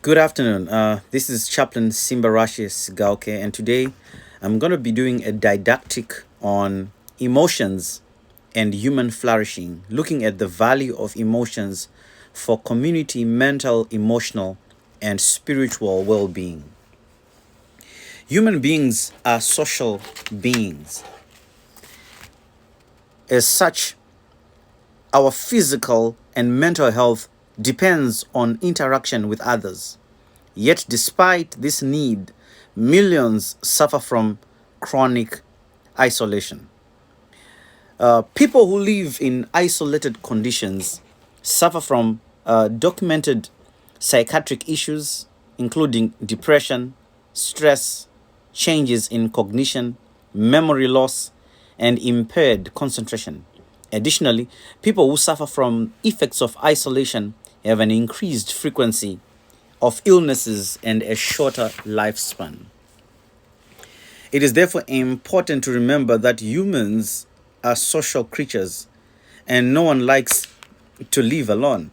Good afternoon. This is Chaplain Simbarashis Gauke, and today I'm going to be doing a didactic on emotions and human flourishing, looking at the value of emotions for community, mental, emotional, and spiritual well being. Human beings are social beings. As such, our physical and mental health depends on interaction with others. Yet, despite this need, millions suffer from chronic isolation. People who live in isolated conditions suffer from documented psychiatric issues, including depression, stress, changes in cognition, memory loss, and impaired concentration. Additionally, people who suffer from effects of isolation have an increased frequency of illnesses and a shorter lifespan. It is therefore important to remember that humans are social creatures and no one likes to live alone.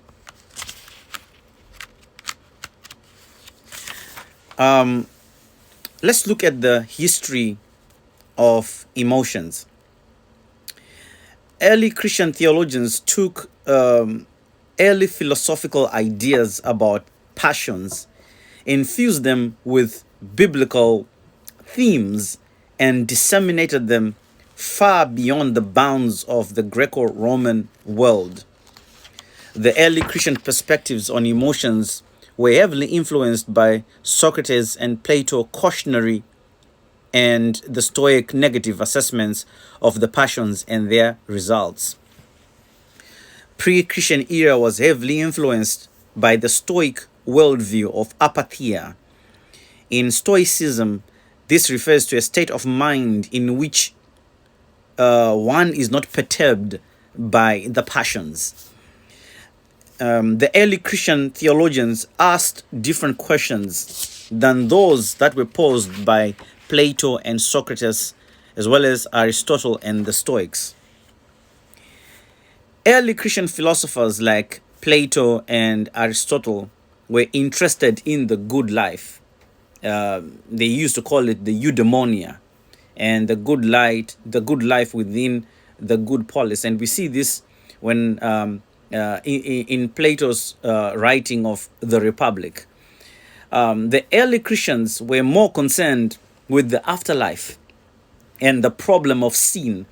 Let's look at the history of emotions. Early Christian theologians took early philosophical ideas about passions, infused them with biblical themes, and disseminated them far beyond the bounds of the Greco-Roman world. The early Christian perspectives on emotions were heavily influenced by Socrates and Plato's cautionary and the Stoic negative assessments of the passions and their results. Pre-Christian era was heavily influenced by the Stoic worldview of apatheia. In Stoicism, this refers to a state of mind in which one is not perturbed by the passions. The early Christian theologians asked different questions than those that were posed by Plato and Socrates, as well as Aristotle and the Stoics. Early Christian philosophers like Plato and Aristotle were interested in the good life. They used to call it the eudaimonia, and the good life within the good polis. And we see this when in Plato's writing of the Republic. The early Christians were more concerned with the afterlife and the problem of sin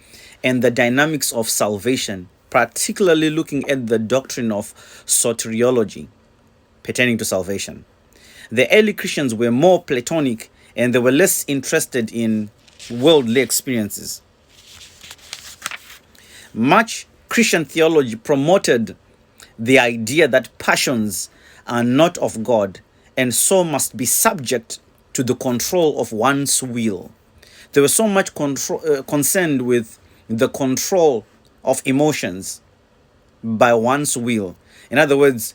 and the dynamics of salvation, particularly looking at the doctrine of soteriology pertaining to salvation. The early Christians were more Platonic and they were less interested in worldly experiences. Much Christian theology promoted the idea that passions are not of God and so must be subject to the control of one's will. They were so much concerned with the control of emotions by one's will. In other words,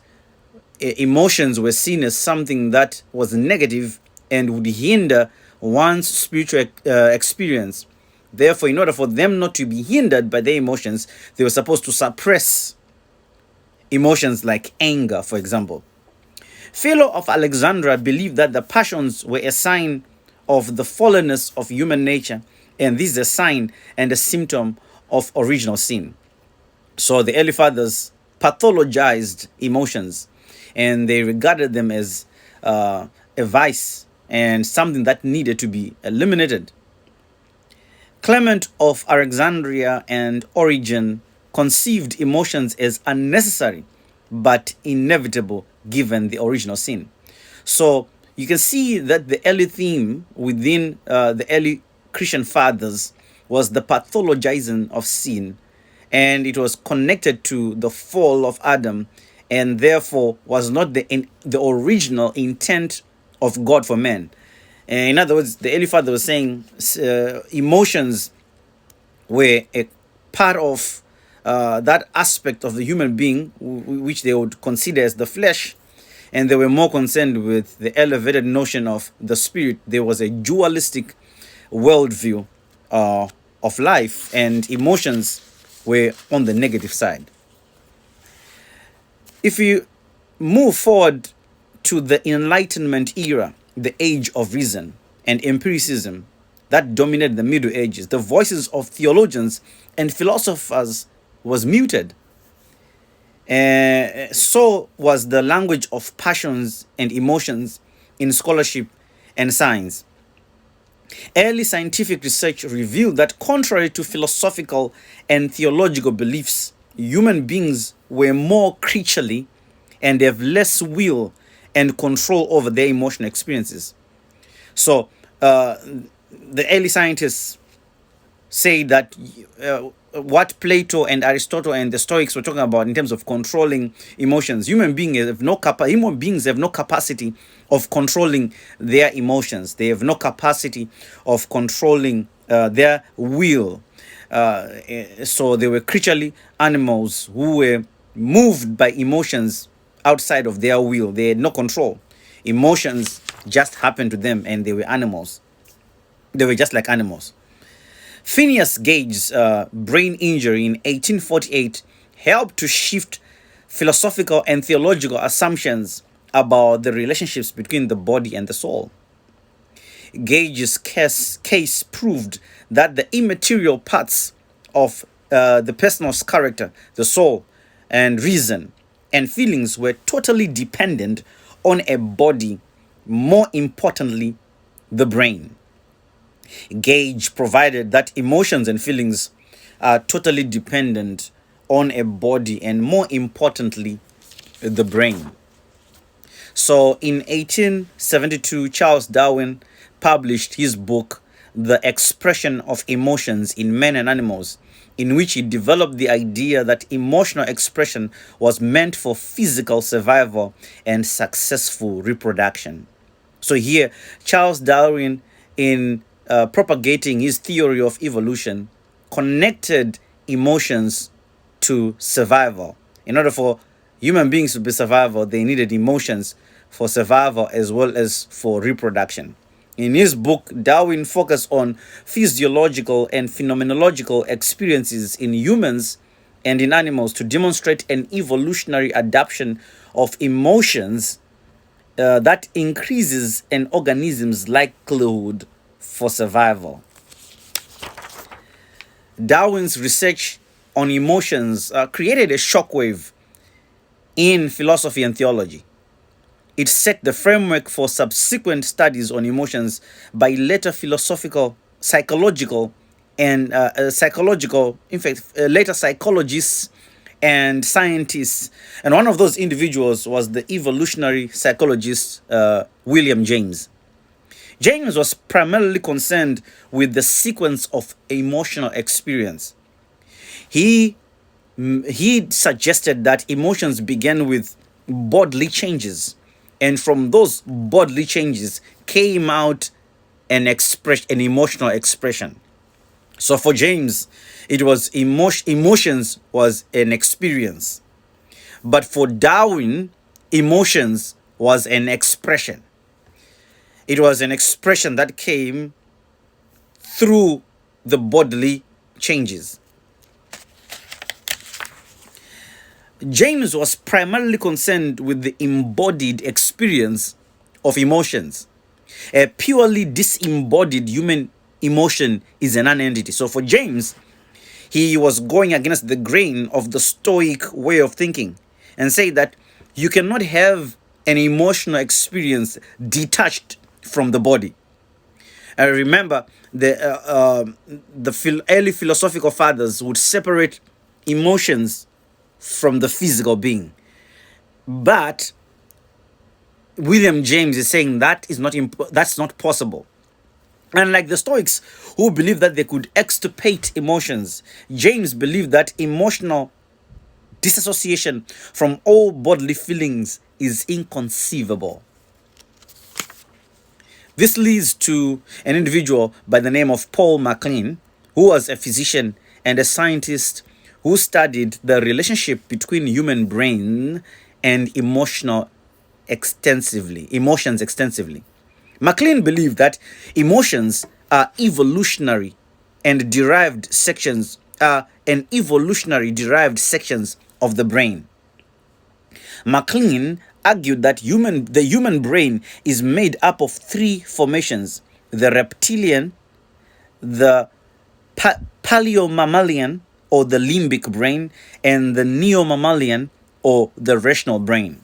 emotions were seen as something that was negative and would hinder one's spiritual experience. Therefore, in order for them not to be hindered by their emotions, they were supposed to suppress emotions like anger, for example. Philo of Alexandria believed that the passions were a sign of the fallenness of human nature, and this is a sign and a symptom of original sin. So the early fathers pathologized emotions, and they regarded them as a vice and something that needed to be eliminated. Clement of Alexandria and Origen conceived emotions as unnecessary but inevitable given the original sin. So you can see that the early theme within the early Christian fathers was the pathologizing of sin, and it was connected to the fall of Adam, and therefore was not the original intent of God for man. In other words, the early father was saying emotions were a part of that aspect of the human being which they would consider as the flesh, and they were more concerned with the elevated notion of the spirit. There was a dualistic worldview of life, and emotions were on the negative side. If you move forward to the Enlightenment era, the age of reason and empiricism that dominated the Middle Ages, the voices of theologians and philosophers was muted. So was the language of passions and emotions in scholarship and science. Early scientific research revealed that, contrary to philosophical and theological beliefs, human beings were more creaturely and have less will and control over their emotional experiences. So, the early scientists say that what Plato and Aristotle and the Stoics were talking about in terms of controlling emotions, human beings have no capacity of controlling their emotions. They have no capacity of controlling their will. So they were creaturely animals who were moved by emotions outside of their will. They had no control. Emotions just happened to them, and they were animals. They were just like animals. Phineas Gage's brain injury in 1848 helped to shift philosophical and theological assumptions about the relationships between the body and the soul. Gage's case proved that the immaterial parts of the person's character, the soul, and reason and feelings were totally dependent on a body, more importantly, the brain. Gage provided that emotions and feelings are totally dependent on a body and, more importantly, the brain. So in 1872, Charles Darwin published his book, The Expression of Emotions in Men and Animals, in which he developed the idea that emotional expression was meant for physical survival and successful reproduction. So here, Charles Darwin, in propagating his theory of evolution, connected emotions to survival. In order for human beings to be survival, they needed emotions for survival as well as for reproduction. In his book, Darwin focused on physiological and phenomenological experiences in humans and in animals to demonstrate an evolutionary adaptation of emotions that increases an organism's likelihood for survival. Darwin's research on emotions created a shockwave in philosophy and theology. It set the framework for subsequent studies on emotions by later psychological, later psychologists and scientists. And one of those individuals was the evolutionary psychologist William James. James was primarily concerned with the sequence of emotional experience. He suggested that emotions began with bodily changes, and from those bodily changes came out an emotional expression. So for James, it was emotions was an experience, but for Darwin, emotions was an expression. It was an expression that came through the bodily changes. James was primarily concerned with the embodied experience of emotions. A purely disembodied human emotion is a non-entity. So for James, he was going against the grain of the Stoic way of thinking and say that you cannot have an emotional experience detached from the body. I remember the early philosophical fathers would separate emotions from the physical being, but William James is saying that's not possible. And like the Stoics, who believed that they could extirpate emotions, James believed that emotional disassociation from all bodily feelings is inconceivable. This leads to an individual by the name of Paul MacLean, who was a physician and a scientist who studied the relationship between human brain and emotions extensively. MacLean believed that emotions are evolutionary derived sections of the brain. MacLean argued that the human brain is made up of three formations: the reptilian, the paleomammalian or the limbic brain, and the neomammalian or the rational brain.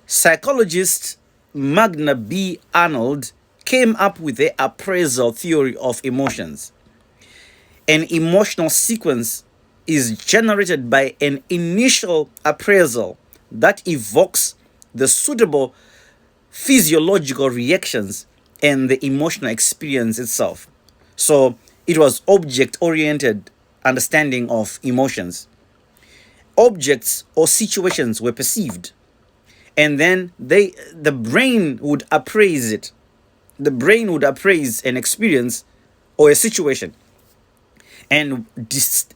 Psychologist Magna B. Arnold came up with the appraisal theory of emotions. An emotional sequence is generated by an initial appraisal that evokes the suitable physiological reactions and the emotional experience itself. So it was object-oriented understanding of emotions. Objects or situations were perceived, and then the brain would appraise it. The brain would appraise an experience or a situation and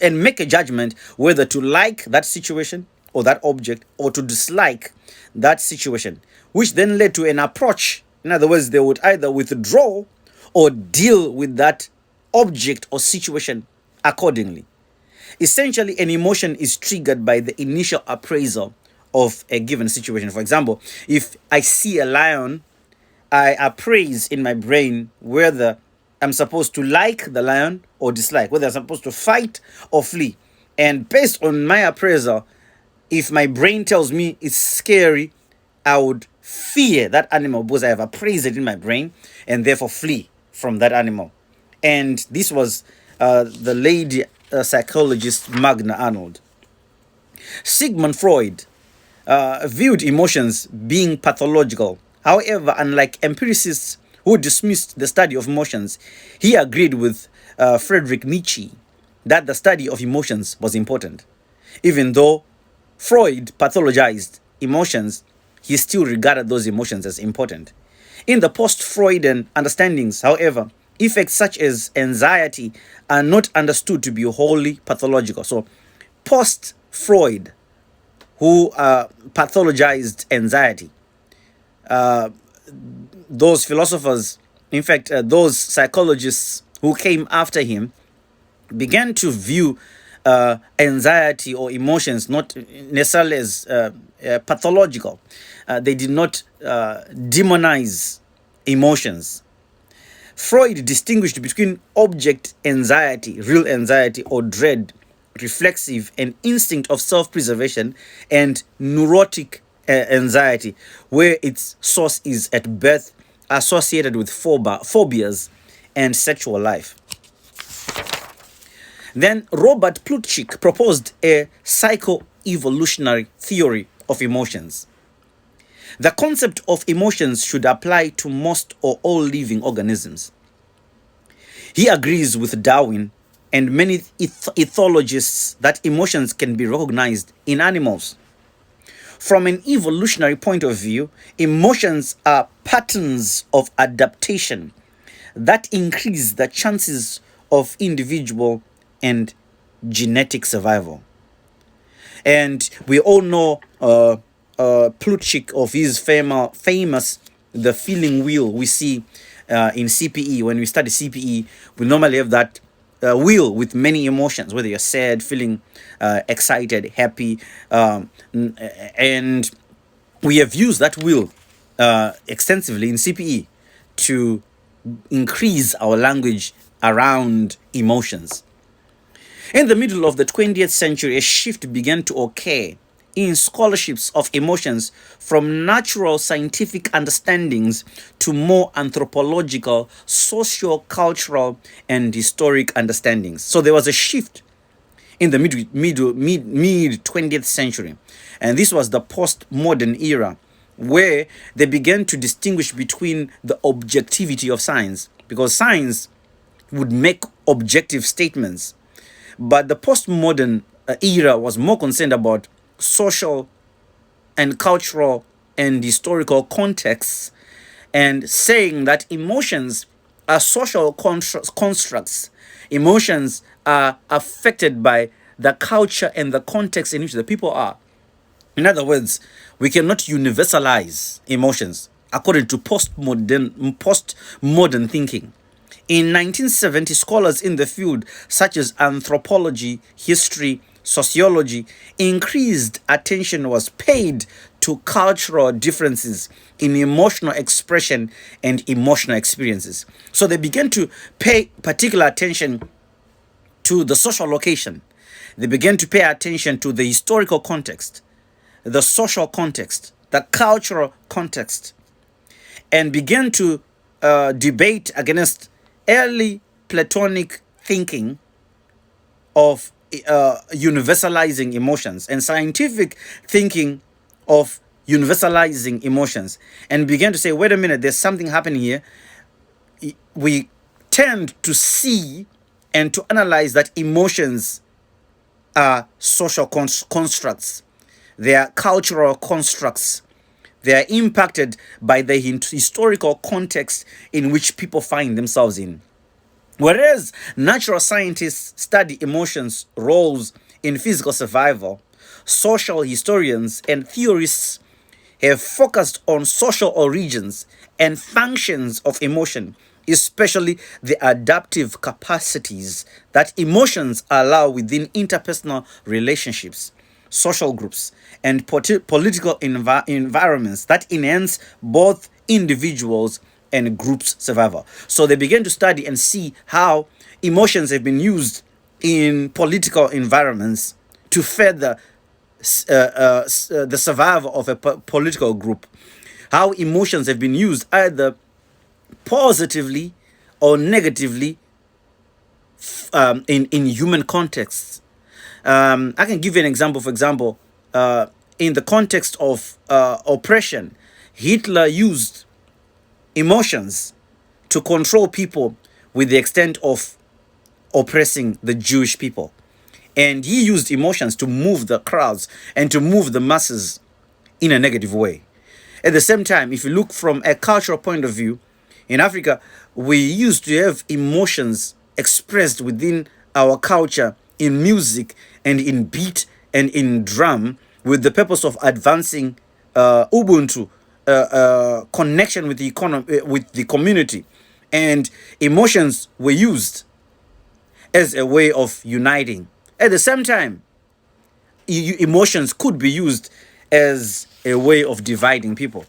make a judgment whether to like that situation or that object, or to dislike that situation, which then led to an approach. In other words, they would either withdraw or deal with that object or situation accordingly. Essentially, an emotion is triggered by the initial appraisal of a given situation. For example, if I see a lion, I appraise in my brain whether I'm supposed to like the lion or dislike, whether I'm supposed to fight or flee. And based on my appraisal, if my brain tells me it's scary, I would fear that animal because I have appraised it in my brain and therefore flee from that animal. And this was the lady psychologist Magna Arnold. Sigmund Freud viewed emotions being pathological. However, unlike empiricists who dismissed the study of emotions, he agreed with Friedrich Nietzsche that the study of emotions was important. Even though Freud pathologized emotions, he still regarded those emotions as important. In the post-Freudian understandings, however, effects such as anxiety are not understood to be wholly pathological. So, post-Freud, who pathologized anxiety, those philosophers, in fact, those psychologists who came after him, began to view anxiety or emotions not necessarily as pathological. They did not demonize emotions. Freud distinguished between object anxiety, real anxiety or dread, reflexive and instinct of self-preservation, and neurotic anxiety, where its source is at birth associated with phobias and sexual life. Then Robert Plutchik proposed a psycho-evolutionary theory of emotions. The concept of emotions should apply to most or all living organisms. He agrees with Darwin and many ethologists that emotions can be recognized in animals. From an evolutionary point of view, emotions are patterns of adaptation that increase the chances of individual and genetic survival. And we all know Plutchik of his famous the feeling wheel we see in CPE. When we study CPE, we normally have that wheel with many emotions, whether you're sad, feeling excited, happy, and we have used that wheel extensively in CPE to increase our language around emotions. In the middle of the 20th century, a shift began to occur in scholarships of emotions from natural scientific understandings to more anthropological, socio-cultural, and historic understandings. So there was a shift in the mid 20th century, and this was the postmodern era, where they began to distinguish between the objectivity of science, because science would make objective statements, but the postmodern era was more concerned about social and cultural and historical contexts, and saying that emotions are social constructs. Emotions are affected by the culture and the context in which the people are. In other words, we cannot universalize emotions according to postmodern thinking. In 1970, scholars in the field such as anthropology, history, sociology, increased attention was paid to cultural differences in emotional expression and emotional experiences. So they began to pay particular attention to the social location. They began to pay attention to the historical context, the social context, the cultural context, and began to debate against early Platonic thinking of universalizing emotions and scientific thinking of universalizing emotions, and began to say, wait a minute, there's something happening here. We tend to see and to analyze that emotions are social constructs, they are cultural constructs, they are impacted by the historical context in which people find themselves in. Whereas natural scientists study emotions' roles in physical survival, social historians and theorists have focused on social origins and functions of emotion, especially the adaptive capacities that emotions allow within interpersonal relationships, social groups, and political environments that enhance both individuals and groups' survival. So they began to study and see how emotions have been used in political environments to further the survival of a political group, how emotions have been used either positively or negatively in human contexts. I can give you an example. For example, in the context of oppression, Hitler used emotions to control people with the extent of oppressing the Jewish people. And he used emotions to move the crowds and to move the masses in a negative way. At the same time, if you look from a cultural point of view, in Africa, we used to have emotions expressed within our culture in music and in beat and in drum with the purpose of advancing Ubuntu, connection with the economy, with the community. And emotions were used as a way of uniting. At the same time, emotions could be used as a way of dividing people.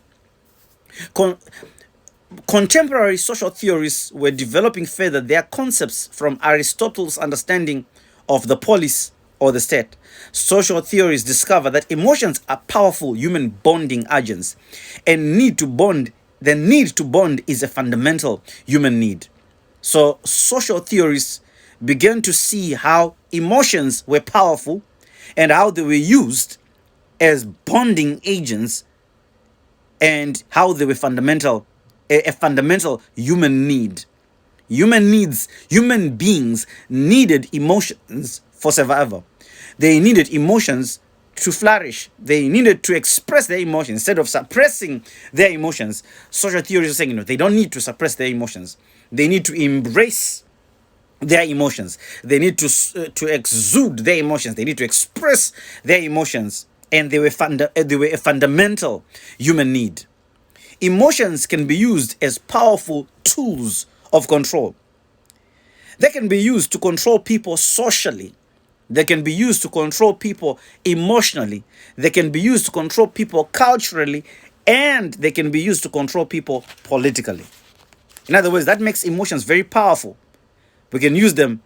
Contemporary social theorists were developing further their concepts from Aristotle's understanding of the polis or the state. Social theories discover that emotions are powerful human bonding agents, and the need to bond is a fundamental human need. So social theorists began to see how emotions were powerful and how they were used as bonding agents, and how they were a fundamental human need. Human beings needed emotions for survival. They needed emotions to flourish. They needed to express their emotions instead of suppressing their emotions. Social theories are saying, they don't need to suppress their emotions. They need to embrace their emotions. They need to exude their emotions. They need to express their emotions, and they were a fundamental human need. Emotions can be used as powerful tools of control. They can be used to control people socially. They can be used to control people emotionally. They can be used to control people culturally, and they can be used to control people politically. In other words, that makes emotions very powerful. We can use them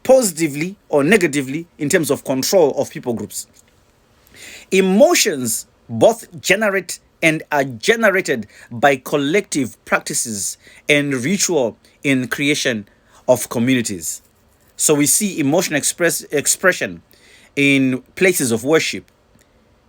positively or negatively in terms of control of people groups. Emotions both generate and are generated by collective practices and ritual in creation of communities. So we see emotional expression in places of worship,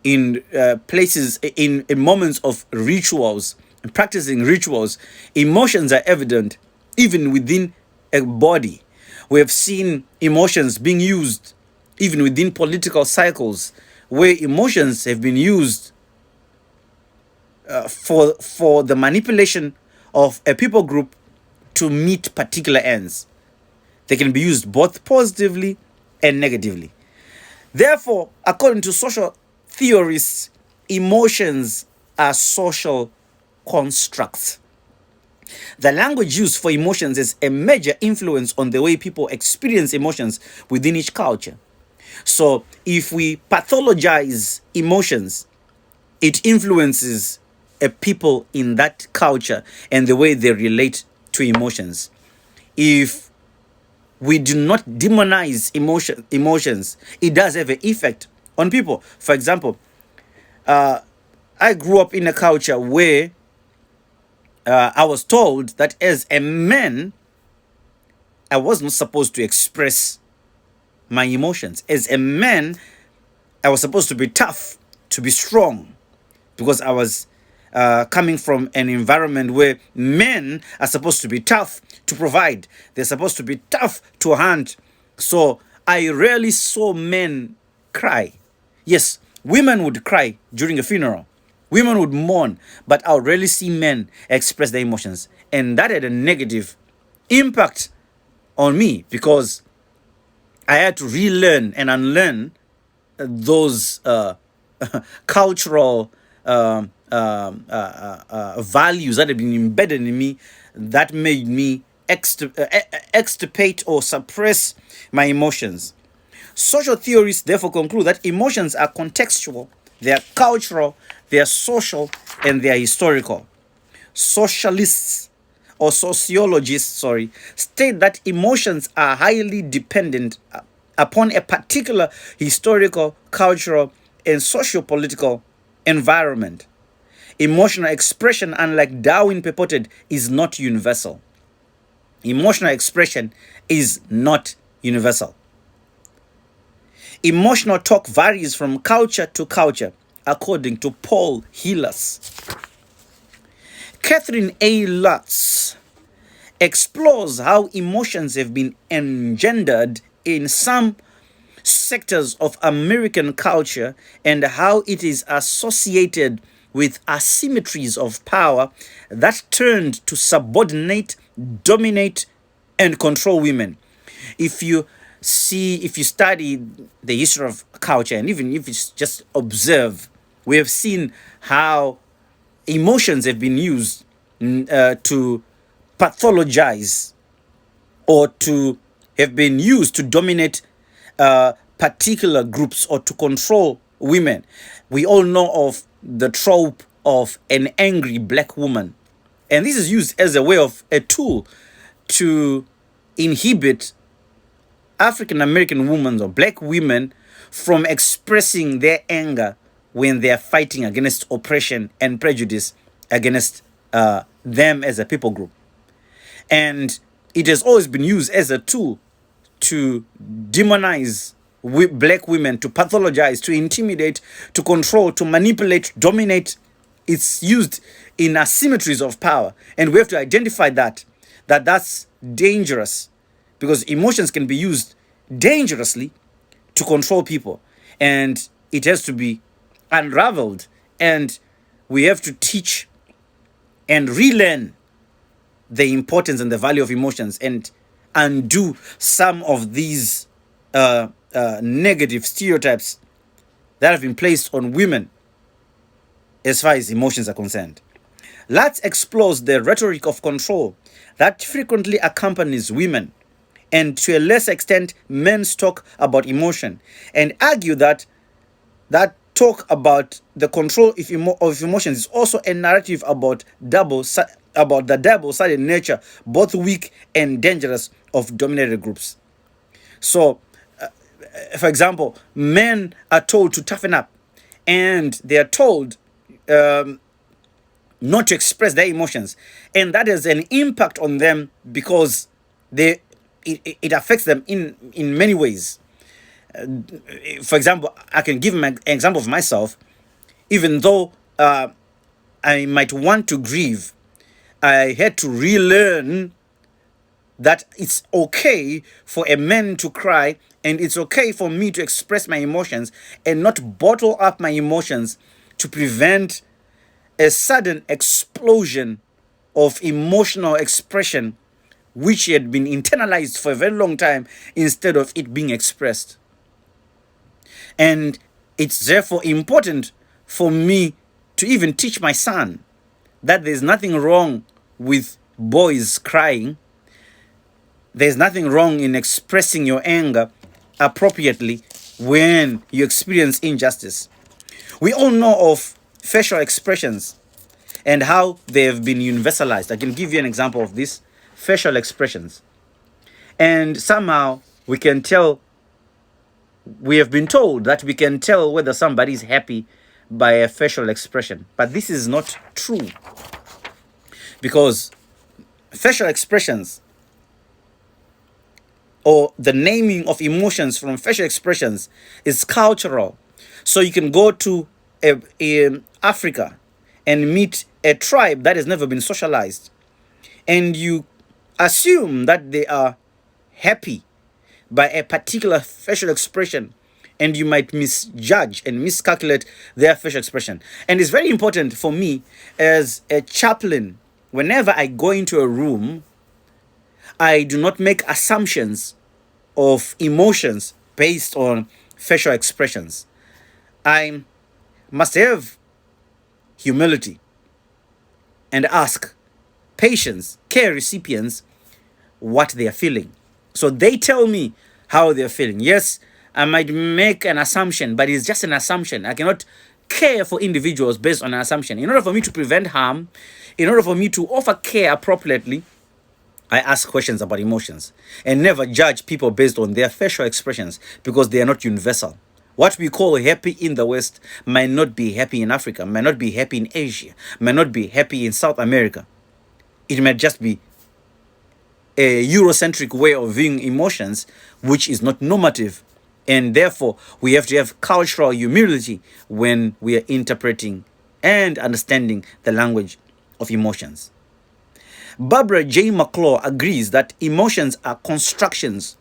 in places, in moments of rituals, practicing rituals. Emotions are evident even within a body. We have seen emotions being used even within political cycles, where emotions have been used for the manipulation of a people group to meet particular ends. They can be used both positively and negatively. Therefore, according to social theorists, emotions are social constructs. The language used for emotions is a major influence on the way people experience emotions within each culture. So if we pathologize emotions, it influences a people in that culture and the way they relate to emotions. If we do not demonize emotions, it does have an effect on people. For example, I grew up in a culture where I was told that as a man, I was not supposed to express my emotions. As a man, I was supposed to be tough, to be strong, because I was coming from an environment where men are supposed to be tough to provide. They're supposed to be tough to hunt. So I rarely saw men cry. Yes, women would cry during a funeral. Women would mourn, but I would rarely see men express their emotions. And that had a negative impact on me because I had to relearn and unlearn those cultural values that had been embedded in me that made me extirpate or suppress my emotions. Social theorists therefore conclude that emotions are contextual, they are cultural, they are social, and they are historical. Socialists or sociologists, state that emotions are highly dependent upon a particular historical, cultural, and socio-political environment. Emotional expression, unlike Darwin purported, is not universal. Emotional expression is not universal. Emotional talk varies from culture to culture, according to Paul Hillas. Catherine A. Lutz explores how emotions have been engendered in some sectors of American culture and how it is associated with asymmetries of power that turned to subordinate, dominate, and control women. If you study the history of culture, and even if you just observe, we have seen how emotions have been used to pathologize or to have been used to dominate particular groups or to control women. We all know of the trope of an angry black woman, and this is used as a tool to inhibit African American women or black women from expressing their anger when they are fighting against oppression and prejudice against them as a people group. And it has always been used as a tool to demonize black women, to pathologize, to intimidate, to control, to manipulate, to dominate. It's used in asymmetries of power. And we have to identify that's dangerous, because emotions can be used dangerously to control people. And it has to be unraveled. And we have to teach and relearn the importance and the value of emotions and undo some of these negative stereotypes that have been placed on women as far as emotions are concerned. Let's explore the rhetoric of control that frequently accompanies women, and to a lesser extent men's talk about emotion, and argue that talk about the control of emotions is also a narrative about the double-sided nature, both weak and dangerous, of dominated groups. So, for example, men are told to toughen up, and they are told not to express their emotions, and that has an impact on them because it affects them in many ways. For example, I can give an example of myself. Even though I might want to grieve, I had to relearn that it's okay for a man to cry, and it's okay for me to express my emotions and not bottle up my emotions to prevent a sudden explosion of emotional expression which had been internalized for a very long time instead of it being expressed. And it's therefore important for me to even teach my son that there's nothing wrong with boys crying. There's nothing wrong in expressing your anger appropriately when you experience injustice. We all know of facial expressions and how they have been universalized. I can give you an example of this: facial expressions. And somehow we can tell, we have been told that we can tell whether somebody is happy by a facial expression. But this is not true, because facial expressions, or the naming of emotions from facial expressions, is cultural. So you can go to Africa and meet a tribe that has never been socialized, and you assume that they are happy by a particular facial expression, and you might misjudge and miscalculate their facial expression. And it's very important for me as a chaplain, whenever I go into a room, I do not make assumptions of emotions based on facial expressions. I must have humility and ask patients, care recipients, what they are feeling. So they tell me how they're feeling. Yes, I might make an assumption, but it's just an assumption. I cannot care for individuals based on an assumption. In order for me to prevent harm, in order for me to offer care appropriately, I ask questions about emotions and never judge people based on their facial expressions, because they are not universal. What we call happy in the West might not be happy in Africa, might not be happy in Asia, might not be happy in South America. It might just be a Eurocentric way of viewing emotions, which is not normative. And therefore, we have to have cultural humility when we are interpreting and understanding the language of emotions. Barbara J. McClure agrees that emotions are constructions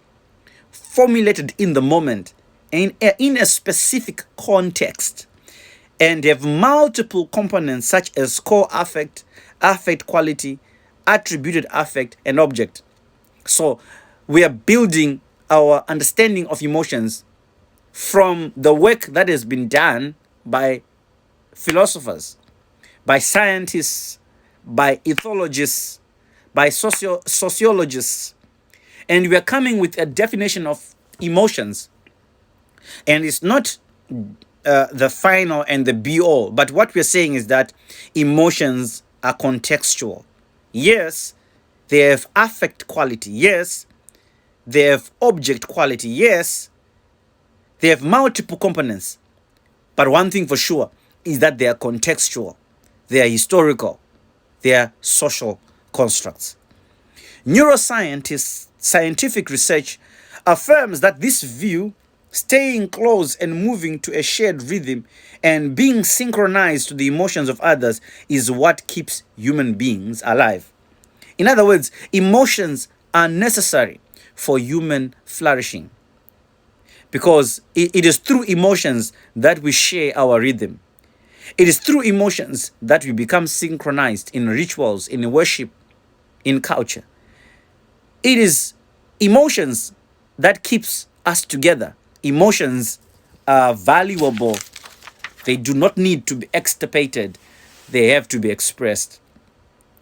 formulated in the moment and in a specific context, and have multiple components such as core affect, affect quality, attributed affect, and object. So we are building our understanding of emotions from the work that has been done by philosophers, by scientists, by ethologists, by sociologists. And we are coming with a definition of emotions. And it's not the final and the be-all. But what we're saying is that emotions are contextual. Yes, they have affect quality. Yes, they have object quality. Yes, they have multiple components. But one thing for sure is that they are contextual. They are historical. They are social constructs. Neuroscientists, scientific research affirms that this view, staying close and moving to a shared rhythm and being synchronized to the emotions of others, is what keeps human beings alive. In other words, emotions are necessary for human flourishing, because it is through emotions that we share our rhythm. It is through emotions that we become synchronized in rituals, in worship, in culture. It is emotions that keeps us together. Emotions are valuable. They do not need to be extirpated. They have to be expressed.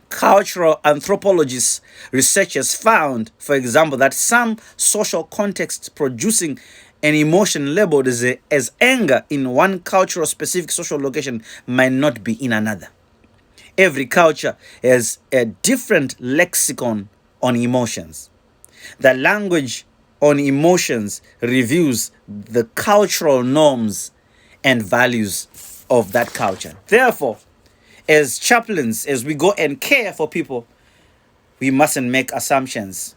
Cultural anthropologists, researchers found, for example, that some social contexts producing an emotion labeled as anger in one cultural specific social location might not be in another. Every culture has a different lexicon on emotions. The language on emotions reveals the cultural norms and values of that culture. Therefore, as chaplains, as we go and care for people, we mustn't make assumptions.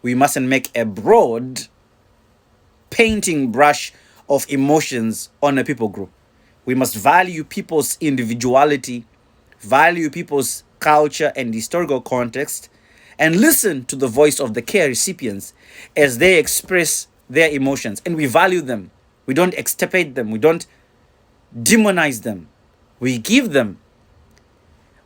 We mustn't make a broad painting brush of emotions on a people group. We must value people's individuality, value people's culture and historical context, and listen to the voice of the care recipients as they express their emotions. And we value them. We don't extirpate them. We don't demonize them. We give them.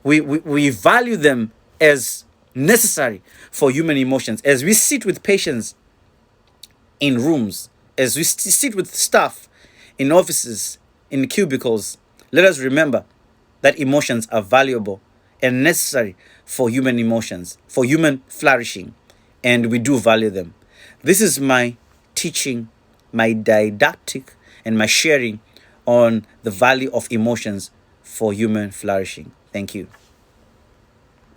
We value them as necessary for human emotions. As we sit with patients in rooms, as we sit with staff in offices, in cubicles, let us remember that emotions are valuable and necessary for human emotions, for human flourishing, and we do value them. This is my teaching my didactic and my sharing on the value of emotions for human flourishing. Thank you.